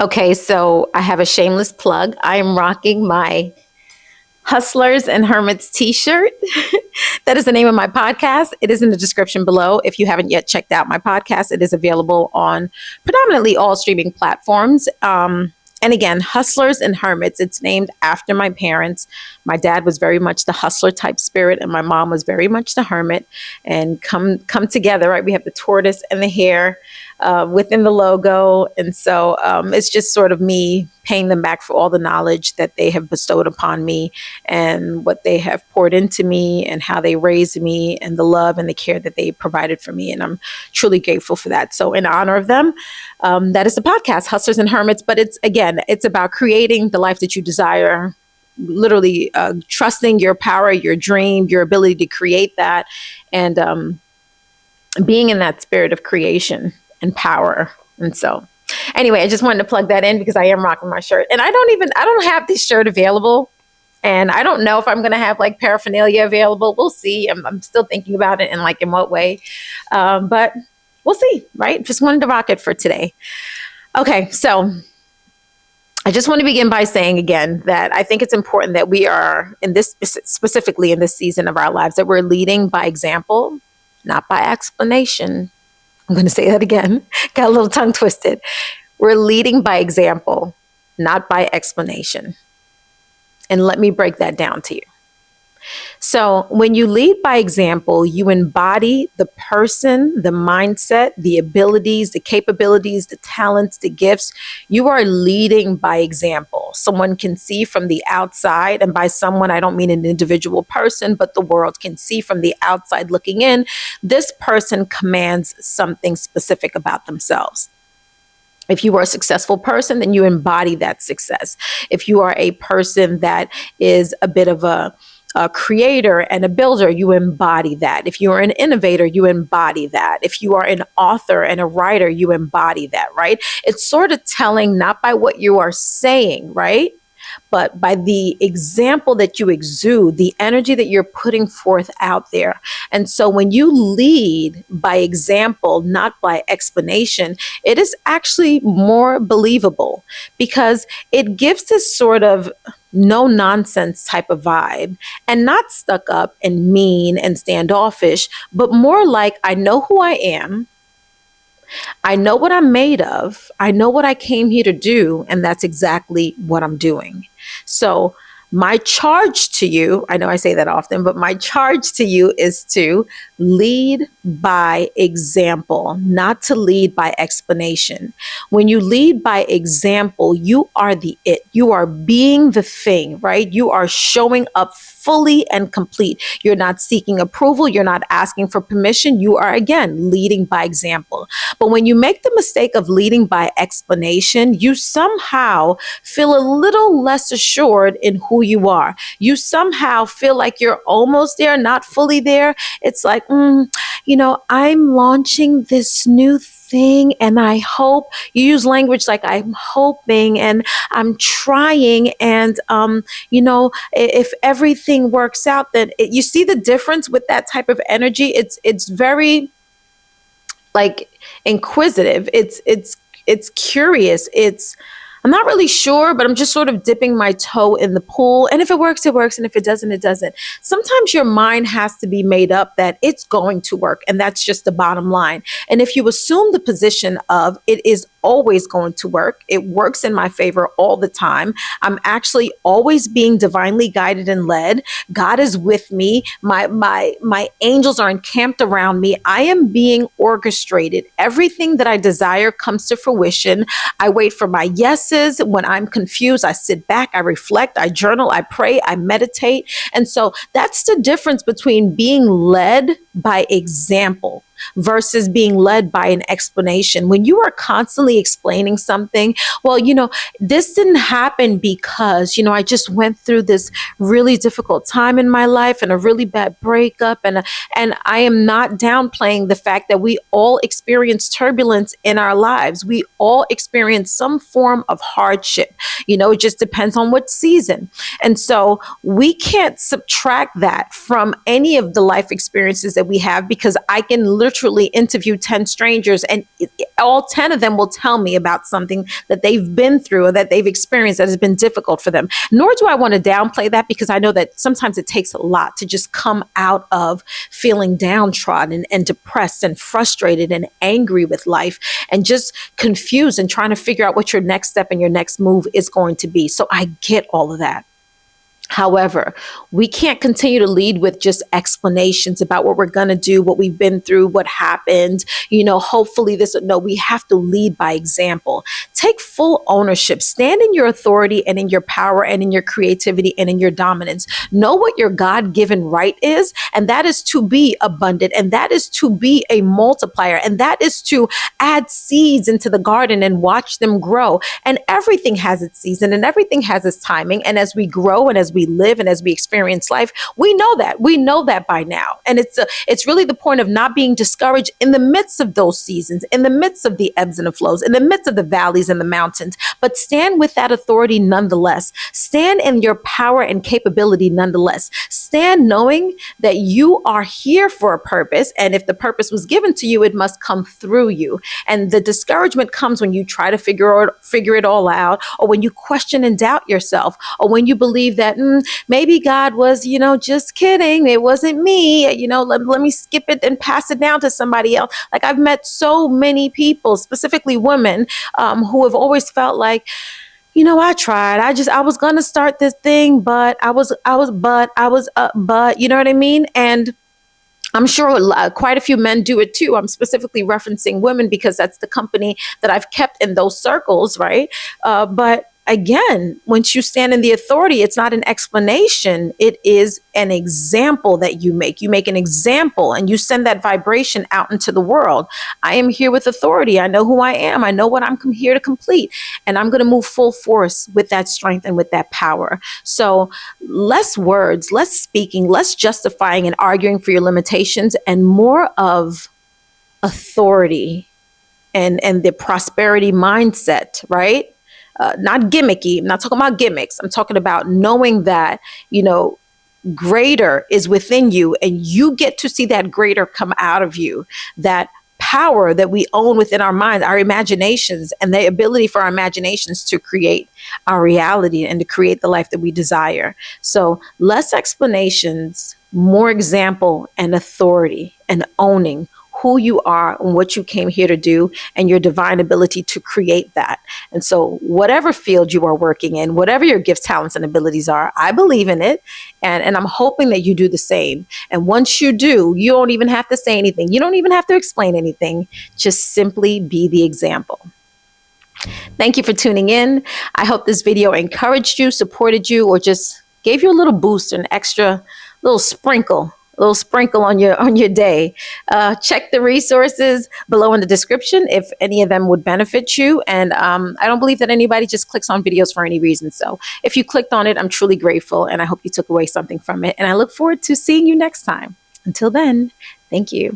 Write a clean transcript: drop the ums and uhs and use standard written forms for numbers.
Okay, so I have a shameless plug. I am rocking my Hustlers and Hermits t-shirt. That is the name of my podcast. It is in the description below. If you haven't yet checked out my podcast, it is available on predominantly all streaming platforms. And again, Hustlers and Hermits, it's named after my parents. My dad was very much the hustler type spirit, and my mom was very much the hermit. And come together, right? We have the tortoise and the hare within the logo. And so it's just sort of me paying them back for all the knowledge that they have bestowed upon me and what they have poured into me and how they raised me and the love and the care that they provided for me. And I'm truly grateful for that. So in honor of them, that is the podcast, Hustlers and Hermits. But it's about creating the life that you desire, literally trusting your power, your dream, your ability to create that, and being in that spirit of creation and power. And so anyway, I just wanted to plug that in because I am rocking my shirt. And I don't have this shirt available. And I don't know if I'm going to have like paraphernalia available. We'll see. I'm still thinking about it and like in what way. But we'll see, right? Just wanted to rock it for today. Okay, so I just want to begin by saying again that I think it's important that we are specifically in this season of our lives, that we're leading by example, not by explanation. I'm going to say that again. Got a little tongue twisted. We're leading by example, not by explanation. And let me break that down to you. So when you lead by example, you embody the person, the mindset, the abilities, the capabilities, the talents, the gifts. You are leading by example. Someone can see from the outside, and by someone, I don't mean an individual person, but the world can see from the outside looking in. This person commands something specific about themselves. If you are a successful person, then you embody that success. If you are a person that is a bit of a creator and a builder, you embody that. If you are an innovator, you embody that. If you are an author and a writer, you embody that, right? It's sort of telling not by what you are saying, right? But by the example that you exude, the energy that you're putting forth out there. And so when you lead by example, not by explanation, it is actually more believable because it gives this sort of no nonsense type of vibe, and not stuck up and mean and standoffish, but more like, I know who I am. I know what I'm made of. I know what I came here to do, and that's exactly what I'm doing. So my charge to you, I know I say that often, but my charge to you is to lead by example, not to lead by explanation. When you lead by example, you are the it. You are being the thing, right? You are showing up fully and complete. You're not seeking approval. You're not asking for permission. You are, again, leading by example. But when you make the mistake of leading by explanation, you somehow feel a little less assured in who you are. You somehow feel like you're almost there, not fully there. It's like, I'm launching this new thing, and I hope. You use language like I'm hoping and I'm trying, and if everything works out, then you see the difference with that type of energy. It's very like inquisitive. It's curious. I'm not really sure, but I'm just sort of dipping my toe in the pool. And if it works, it works. And if it doesn't, it doesn't. Sometimes your mind has to be made up that it's going to work. And that's just the bottom line. And if you assume the position of it is always going to work, it works in my favor all the time. I'm actually always being divinely guided and led. God is with me. My angels are encamped around me. I am being orchestrated. Everything that I desire comes to fruition. I wait for my yeses. When I'm confused, I sit back, I reflect, I journal, I pray, I meditate. And so that's the difference between being led by example versus being led by an explanation. When you are constantly explaining something, well, this didn't happen because, I just went through this really difficult time in my life and a really bad breakup. And I am not downplaying the fact that we all experience turbulence in our lives. We all experience some form of hardship. It just depends on what season. And so we can't subtract that from any of the life experiences that we have, because I can literally literally interview 10 strangers, and all 10 of them will tell me about something that they've been through or that they've experienced that has been difficult for them. Nor do I want to downplay that, because I know that sometimes it takes a lot to just come out of feeling downtrodden and depressed and frustrated and angry with life and just confused and trying to figure out what your next step and your next move is going to be. So I get all of that. However, we can't continue to lead with just explanations about what we're going to do, what we've been through, what happened, hopefully this. No, we have to lead by example. Take full ownership. Stand in your authority and in your power and in your creativity and in your dominance. Know what your God-given right is, and that is to be abundant, and that is to be a multiplier, and that is to add seeds into the garden and watch them grow. And everything has its season and everything has its timing. And as we grow and as we live and as we experience life, we know that by now. And it's really the point of not being discouraged in the midst of those seasons, in the midst of the ebbs and the flows, in the midst of the valleys and the mountains, but stand with that authority nonetheless. Stand in your power and capability nonetheless. Stand knowing that you are here for a purpose. And if the purpose was given to you, it must come through you. And the discouragement comes when you try to figure it all out, or when you question and doubt yourself, or when you believe that maybe God was, just kidding. It wasn't me. Let me skip it and pass it down to somebody else. Like, I've met so many people, specifically women, who have always felt like, I tried. I was going to start this thing, but you know what I mean? And I'm sure quite a few men do it too. I'm specifically referencing women because that's the company that I've kept in those circles, right? But again, once you stand in the authority, it's not an explanation. It is an example that you make. You make an example and you send that vibration out into the world. I am here with authority. I know who I am. I know what I'm here to complete. And I'm going to move full force with that strength and with that power. So less words, less speaking, less justifying and arguing for your limitations, and more of authority and the prosperity mindset, right? Not gimmicky. I'm not talking about gimmicks. I'm talking about knowing that, greater is within you, and you get to see that greater come out of you. That power that we own within our minds, our imaginations, and the ability for our imaginations to create our reality and to create the life that we desire. So less explanations, more example and authority, and owning who you are and what you came here to do, and your divine ability to create that. And so whatever field you are working in, whatever your gifts, talents, and abilities are, I believe in it. And I'm hoping that you do the same. And once you do, you don't even have to say anything. You don't even have to explain anything. Just simply be the example. Thank you for tuning in. I hope this video encouraged you, supported you, or just gave you a little boost, an extra little sprinkle on your day. Check the resources below in the description if any of them would benefit you. And I don't believe that anybody just clicks on videos for any reason. So if you clicked on it, I'm truly grateful, and I hope you took away something from it. And I look forward to seeing you next time. Until then, thank you.